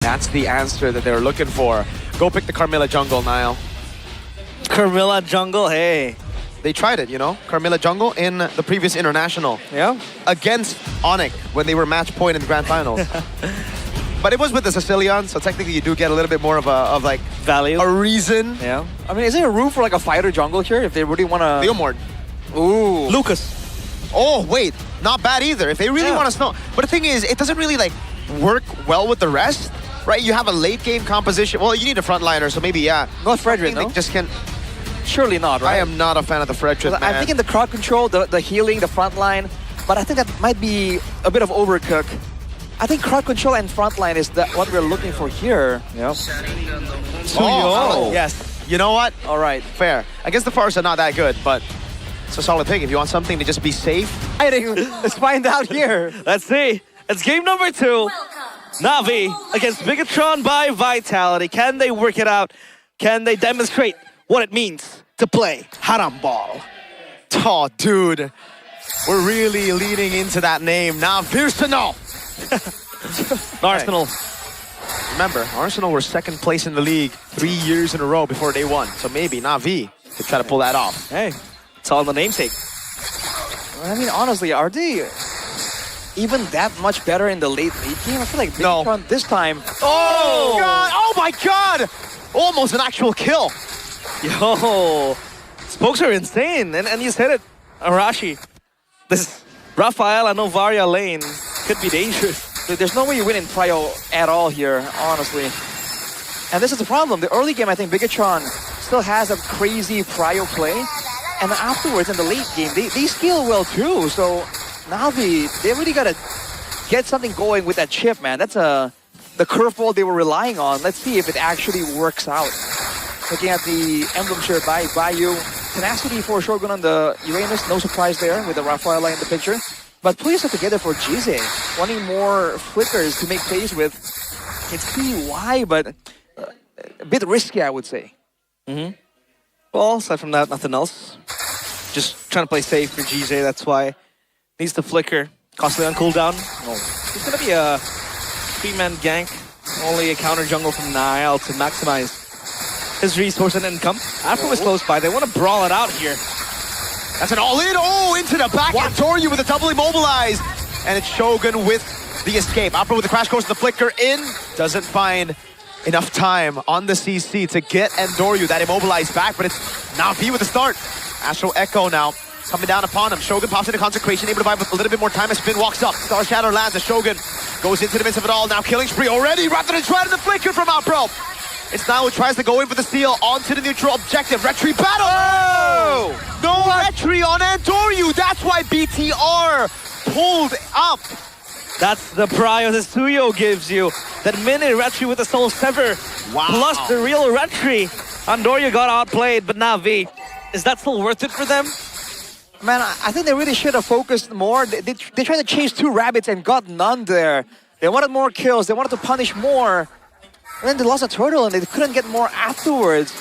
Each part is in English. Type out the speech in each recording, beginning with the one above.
That's the answer that they were looking for. Go pick the Carmilla jungle, Niall. Carmilla jungle, hey. They tried it, you know? Carmilla jungle in the previous international. Yeah. Against Onyx when they were match point in the grand finals. But it was with the Sicilian, so technically you do get a little bit more of like value, a reason. Yeah. I mean, is there a room for like a fighter jungle here if they really want to? Leomord. Ooh. Lucas. Oh, wait. Not bad either. If they really want to snow. But the thing is, it doesn't really like work well with the rest, right? You have a late game composition. Well, you need a frontliner, so maybe, yeah. Not Frederick, no? They just can't. Surely not, right? I am not a fan of the Frederick, man. I'm thinking the crowd control, the healing, the front line, but I think that might be a bit of overcook. I think crowd control and frontline is what we're looking for here. Yep. Oh, yes. You know what? All right. Fair. I guess the Forest are not that good, but it's a solid pick. If you want something to just be safe. Let's find out here. Let's see. It's game number 2. Navi against Bigetron by Vitality. Can they work it out? Can they demonstrate what it means to play Haram Ball? Oh, dude. We're really leaning into that name now. Arsenal. Arsenal. Remember, Arsenal were second place in the league 3 years in a row before they won. So maybe Navi could try to pull that off. Hey, it's all in the namesake. I mean, honestly, are they even that much better in the late game? I feel like Bigetron this time. Oh, God. Oh my God! Almost an actual kill. Yo, spokes are insane, and you said it, Arashi. This Raphael and Novaria lane could be dangerous. There's no way you win in Prio at all here, honestly. And this is the problem. The early game, I think Bigetron still has a crazy Prio play. And afterwards, in the late game, they scale well too. So Navi, they really got to get something going with that chip, man. That's the curveball they were relying on. Let's see if it actually works out. Looking at the emblem shirt by Bayou. Tenacity for Shogun on the Uranus. No surprise there with the Raphael in the picture. But please are together for Jize. Wanting more flickers to make plays with. It's PY, but a bit risky, I would say. Well, aside from that, nothing else. Just trying to play safe for GJ, that's why. Needs to flicker. Costly on cooldown. Oh. It's going to be a 3-man gank. Only a counter jungle from Niall to maximize his resource and income. Afro was close by. They want to brawl it out here. That's an all-in. Oh, into the back. And Toryu with a double immobilized. And it's Shogun with the escape. Opera with the crash course, the flicker in. Doesn't find enough time on the CC to get Endoryu that immobilized back, but it's Navi with the start. Astral Echo now coming down upon him. Shogun pops into Consecration, able to buy with a little bit more time as Spin walks up. Star Shatter lands as Shogun goes into the midst of it all. Now killing spree already. Wrapped in a shred in the flicker from Outbro. It's now who tries to go in for the steal onto the neutral objective. Retry battle! Oh! No retry on Endoryu. That's why BTR pulled up. That's the prio that Suyo gives you. That mini retry with the Soul Sever. Wow. Plus the real retry. Andoryu got outplayed, but Navi, is that still worth it for them? Man, I think they really should have focused more. They tried to chase 2 rabbits and got none there. They wanted more kills. They wanted to punish more. And then they lost a turtle and they couldn't get more afterwards.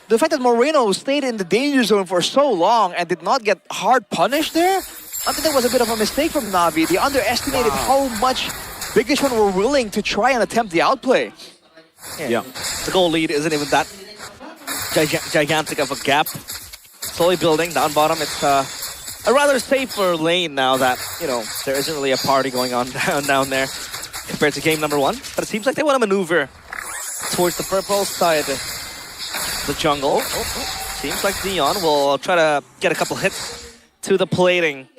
The fact that Moreno stayed in the danger zone for so long and did not get hard punished there, I think that was a bit of a mistake from Navi. They underestimated how much Bigetron were willing to try and attempt the outplay. Yeah. The goal lead isn't even that gigantic of a gap. Slowly building down bottom. It's a rather safer lane now that, you know, there isn't really a party going on down there compared to game number 1. But it seems like they want to maneuver towards the purple side, the jungle. Seems like Dion will try to get a couple hits to the plating,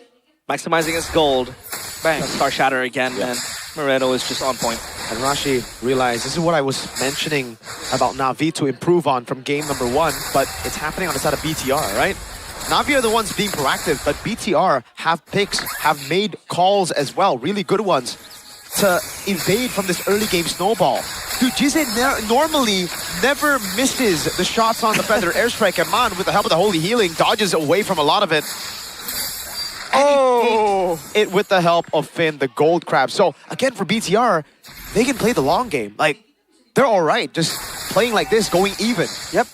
maximizing his gold. Bang. Star Shatter again, and Moreno is just on point. And Rashi realized this is what I was mentioning about Navi to improve on from game number 1, but it's happening on the side of BTR, right? Navi are the ones being proactive, but BTR have picks, have made calls as well, really good ones, to invade from this early game snowball. Dude, Jize normally never misses the shots on the Feather Airstrike, and Man, with the help of the Holy Healing, dodges away from a lot of it. Oh! It with the help of Finn, the Gold Crab. So, again, for BTR, they can play the long game. Like, they're all right, just playing like this, going even. Yep.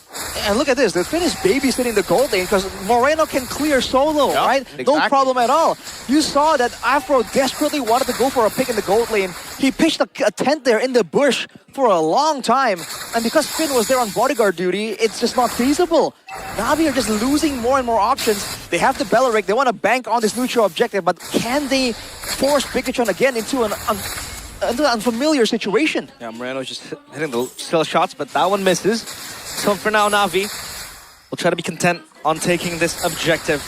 And look at this, the Finn is babysitting the gold lane because Moreno can clear solo, right? Exactly. No problem at all. You saw that Afro desperately wanted to go for a pick in the gold lane. He pitched a tent there in the bush for a long time. And because Finn was there on bodyguard duty, it's just not feasible. Navi are just losing more and more options. They have the Belleric, they want to bank on this neutral objective, but can they force Bigetron again into an unfamiliar situation? Yeah, Moreno's just hitting the skill shots, but that one misses. So for now, Navi will try to be content on taking this objective.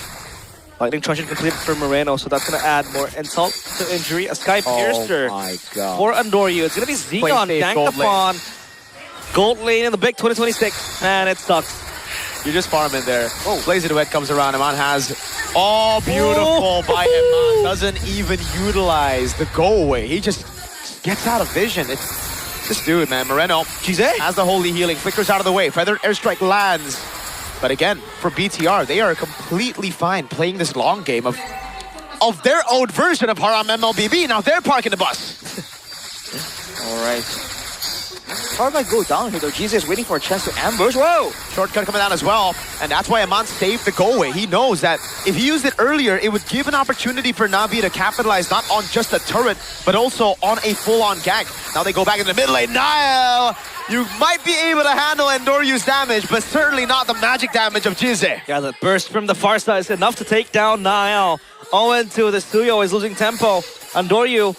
Lightning Truncheon completed for Moreno, so that's going to add more insult to injury. A Sky Piercer my God. for Andoryu. It's going to be Xeon safe, ganked gold lane. upon gold lane in the big 2026. Man, it sucks. You're just farming there. Oh, Blazer Duet comes around. Iman has... Oh, beautiful by Iman. Doesn't even utilize the go away. He just gets out of vision. It's this dude, man. Moreno has the holy healing. Flickers out of the way. Feathered airstrike lands. But again, for BTR, they are completely fine playing this long game of their own version of Haram MLBB. Now they're parking the bus. All right. Hard might go down here though. Jesus is waiting for a chance to ambush. Whoa! Shortcut coming down as well. And that's why Aman saved the go away. He knows that if he used it earlier, it would give an opportunity for Navi to capitalize not on just a turret, but also on a full-on gank. Now they go back in the mid lane. Nile, you might be able to handle Endoryu's damage, but certainly not the magic damage of Jize. Yeah, the burst from the far side is enough to take down Niall. 0-2, the Suyo is losing tempo. Andoryu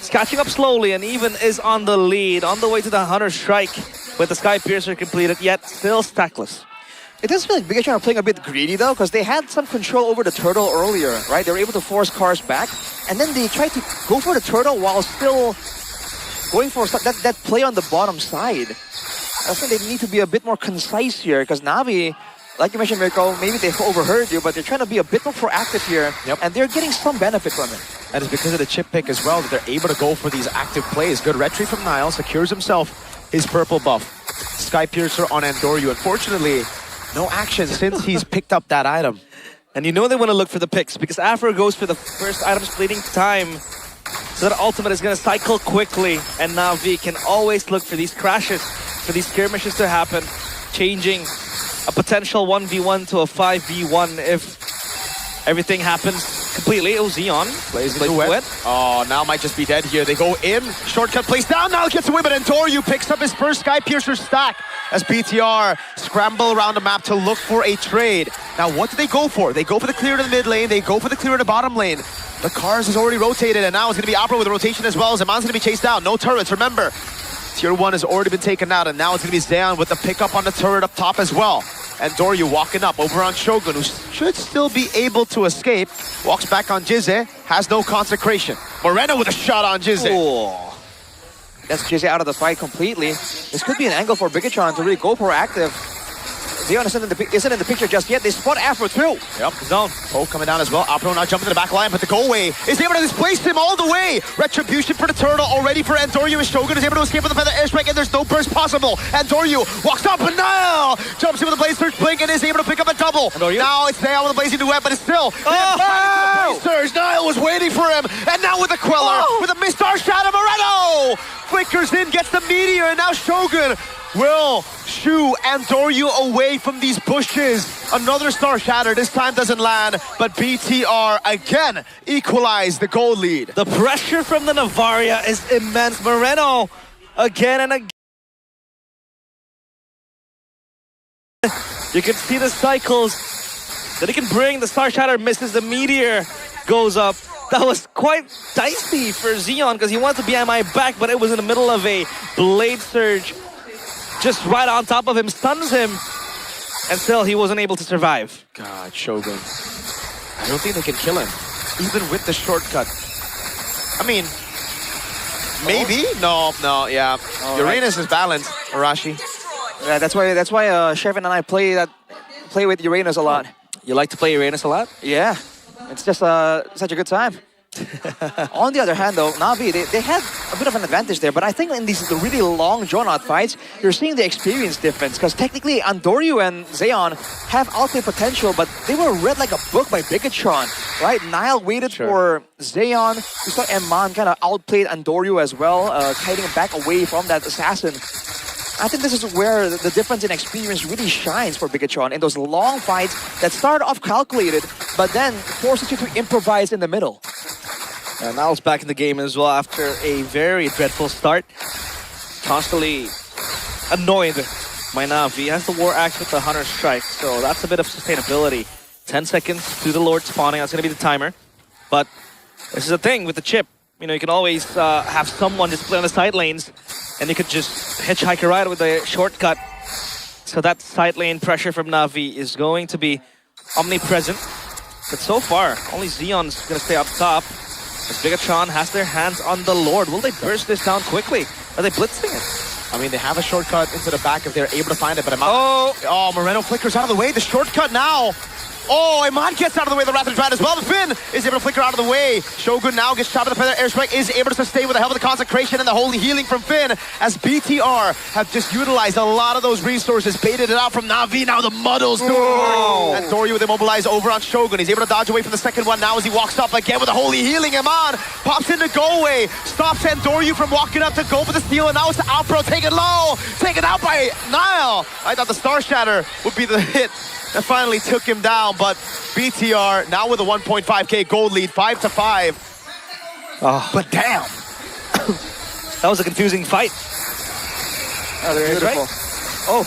is catching up slowly and even is on the lead, on the way to the Hunter Strike with the Sky Piercer completed, yet still stackless. It does feel like Bigetron are playing a bit greedy though, because they had some control over the turtle earlier, right? They were able to force cars back, and then they tried to go for the turtle while still going for that play on the bottom side. I think they need to be a bit more concise here, because Navi, like you mentioned, Mirko, maybe they overheard you, but they're trying to be a bit more proactive here, and they're getting some benefit from it. And it's because of the chip pick as well that they're able to go for these active plays. Good retreat from Niall, secures himself his purple buff. Sky Piercer on Andoryu. Unfortunately, no action since he's picked up that item. And you know they want to look for the picks because Afro goes for the first item splitting time. So that ultimate is going to cycle quickly, and Navi can always look for these crashes, for these skirmishes to happen, changing a potential 1v1 to a 5v1 if everything happens completely. Oh, Xeon plays the wet. Oh, now might just be dead here. They go in, shortcut plays down, now gets away, but Andoryu picks up his first Sky Piercer stack as BTR scramble around the map to look for a trade. Now, what do they go for? They go for the clear to the mid lane, they go for the clear to the bottom lane. The cars is already rotated, and now it's going to be Opera with a rotation as well. Zaman's going to be chased down. No turrets, remember. Tier 1 has already been taken out, and now it's going to be Zayan with the pickup on the turret up top as well. And Doryu walking up over on Shogun, who should still be able to escape. Walks back on Jize, has no consecration. Moreno with a shot on Jize. Oh. That's Jize out of the fight completely. This could be an angle for Bigetron to really go proactive. Xeon isn't in the picture just yet. They spot Afro too. Yep, zone. Oh, coming down as well. Opro now jumping to the back line, but the go away is able to displace him all the way. Retribution for the turtle already for Andoryu, and Shogun is able to escape with the feather airstrike, and there's no burst possible. Andoryu walks up, and now jumps in with the blaze surge blink and is able to pick up a double. Andoryu? Now it's Niall with the blazing duet, but it's still. Blaze surge. Niall was waiting for him, and now with the Queller, with a missed star shadow, Moreno flickers in, gets the meteor, and now Shogun will shoo Andoryu away from these bushes. Another Star Shatter, this time doesn't land, but BTR again equalize the goal lead. The pressure from the Navaria is immense. Moreno again and again. You can see the cycles that he can bring. The Star Shatter misses, the meteor goes up. That was quite dicey for Xeon because he wanted to be MI back, but it was in the middle of a blade surge. Just right on top of him, stuns him, and still he wasn't able to survive. God, Shogun. I don't think they can kill him, even with the shortcut. I mean, maybe? No, yeah. Uranus is balanced, Arashi. Yeah, that's why Shevin and I play with Uranus a lot. You like to play Uranus a lot? Yeah, it's just such a good time. On the other hand, though, Navi, they had a bit of an advantage there, but I think in these really long, drawn-out fights, you're seeing the experience difference, because technically, Andoryu and Xeon have outplay potential, but they were read like a book by Bigetron, right? Niall waited for Xeon. We saw Emman kind of outplayed Andoryu as well, hiding back away from that assassin. I think this is where the difference in experience really shines for Bigetron in those long fights that start off calculated, but then forces you to improvise in the middle. And Niall's back in the game as well after a very dreadful start. Constantly annoyed by Navi. He has the War Axe with the Hunter Strike, so that's a bit of sustainability. 10 seconds to the Lord spawning, that's going to be the timer. But this is the thing with the chip. You know, you can always have someone just play on the side lanes, and you could just hitchhike a ride with a shortcut. So that side lane pressure from Navi is going to be omnipresent. But so far, only Xeon's going to stay up top. As Bigetron has their hands on the Lord. Will they burst this down quickly? Are they blitzing it? I mean, they have a shortcut into the back if they're able to find it, but oh, Moreno flickers out of the way. The shortcut now. Oh, Iman gets out of the way of the Wrath of Dread as well. The Finn is able to flicker out of the way. Shogun now gets shot by the Feather Airstrike, is able to sustain with the help of the Consecration and the Holy Healing from Finn, as BTR have just utilized a lot of those resources, baited it out from Navi. Now the muddles. And Doryu with immobilize over on Shogun. He's able to dodge away from the second one now as he walks up again with the Holy Healing. Iman pops into go away, stops Doryu from walking up to go for the steal, and now it's Alpro taken low, taken out by Niall. I thought the Star Shatter would be the hit that finally took him down, but BTR now with a 1.5k gold lead, 5-5. But damn. That was a confusing fight. Oh, they're beautiful. Oh.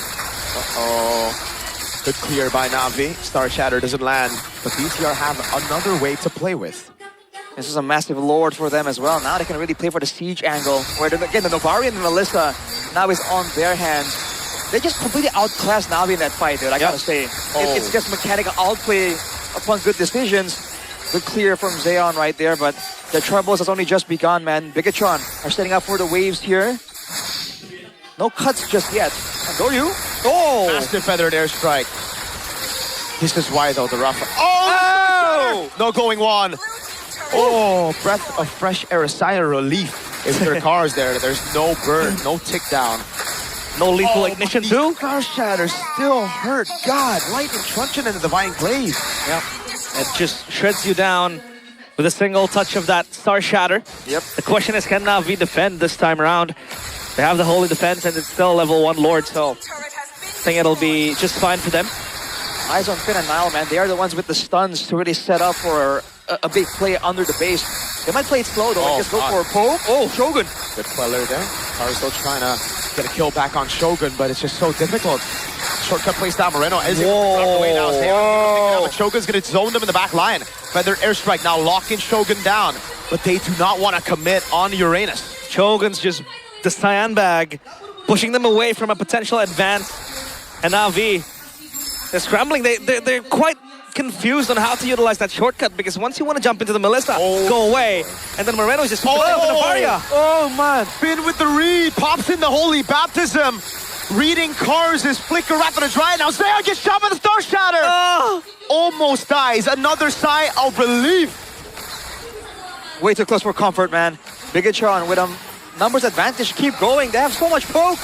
Uh-oh. Good clear by Navi. Star Shatter doesn't land, but BTR have another way to play with. This is a massive Lord for them as well. Now they can really play for the siege angle, where again, the Novari and the Melissa now is on their hands. They just completely outclassed Navi in that fight, dude. I gotta say. It's just mechanical outplay upon good decisions. Good clear from Xeon right there, but the troubles has only just begun, man. Bigetron are setting up for the waves here. No cuts just yet. And Doryu. Oh! Massive Feathered Airstrike. This is why, though, the rough... Oh! No going one. Oh, breath of fresh air, a sigh of relief. If there are cars there, there's no burn, no tick down. No lethal ignition too? Star Shatter still hurt. God, Lightning Truncheon and the Divine Glaive. Yep. It just shreds you down with a single touch of that Star Shatter. Yep. The question is, can Navi defend this time around? They have the Holy Defense and it's still level 1 Lord, so I think it'll be just fine for them. Eyes on Finn and Niall, man. They are the ones with the stuns to really set up for a big play under the base. They might play it slow though, like just go for a poke. Oh, Shogun. Good queller there. Carousel trying to get a kill back on Shogun, but it's just so difficult. Shortcut plays down. Moreno is able to away now. But Shogun's going to zone them in the back line. Feather Airstrike now locking Shogun down, but they do not want to commit on Uranus. Shogun's just the cyan bag, pushing them away from a potential advance. And Navi, they're scrambling. They're quite confused on how to utilize that shortcut, because once you want to jump into the Melissa, go away, and then Moreno's just with the Varia. Oh man, Finn with the read, pops in the Holy Baptism, reading cars is flicker right on the dry. Now Xeon gets shot by the Star Shatter. Almost dies. Another sigh of relief. Way too close for comfort, man. Bigetron with numbers advantage, keep going. They have so much poke.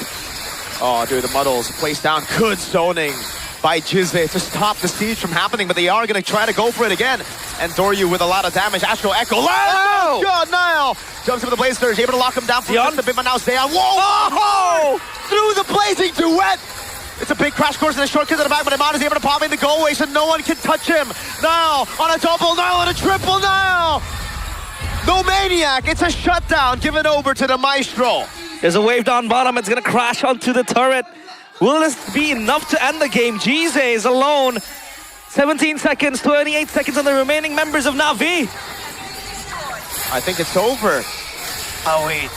Oh, dude, the muddles placed down. Good zoning by Jizze to stop the siege from happening, but they are going to try to go for it again. And Doryu with a lot of damage. Astro Echo. Oh! God, Niall jumps into the Blaze Surge, able to lock him down for just a bit, but now Xeon. Whoa! Through the blazing duet. It's a big crash course and a shortcut to the back, but Iman is able to pop in the go away, so no one can touch him. Niall on a double, Niall on a triple, Niall. No Maniac. It's a shutdown given over to the Maestro. There's a wave down bottom. It's going to crash onto the turret. Will this be enough to end the game? Jizze is alone. 17 seconds, 28 seconds on the remaining members of Navi. I think it's over. Oh, wait.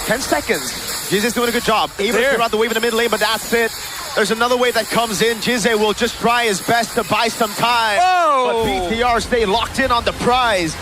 10 seconds. Jizze's doing a good job. Able to clear out the wave in the mid lane, but that's it. There's another wave that comes in. Jizze will just try his best to buy some time. But BTR stay locked in on the prize.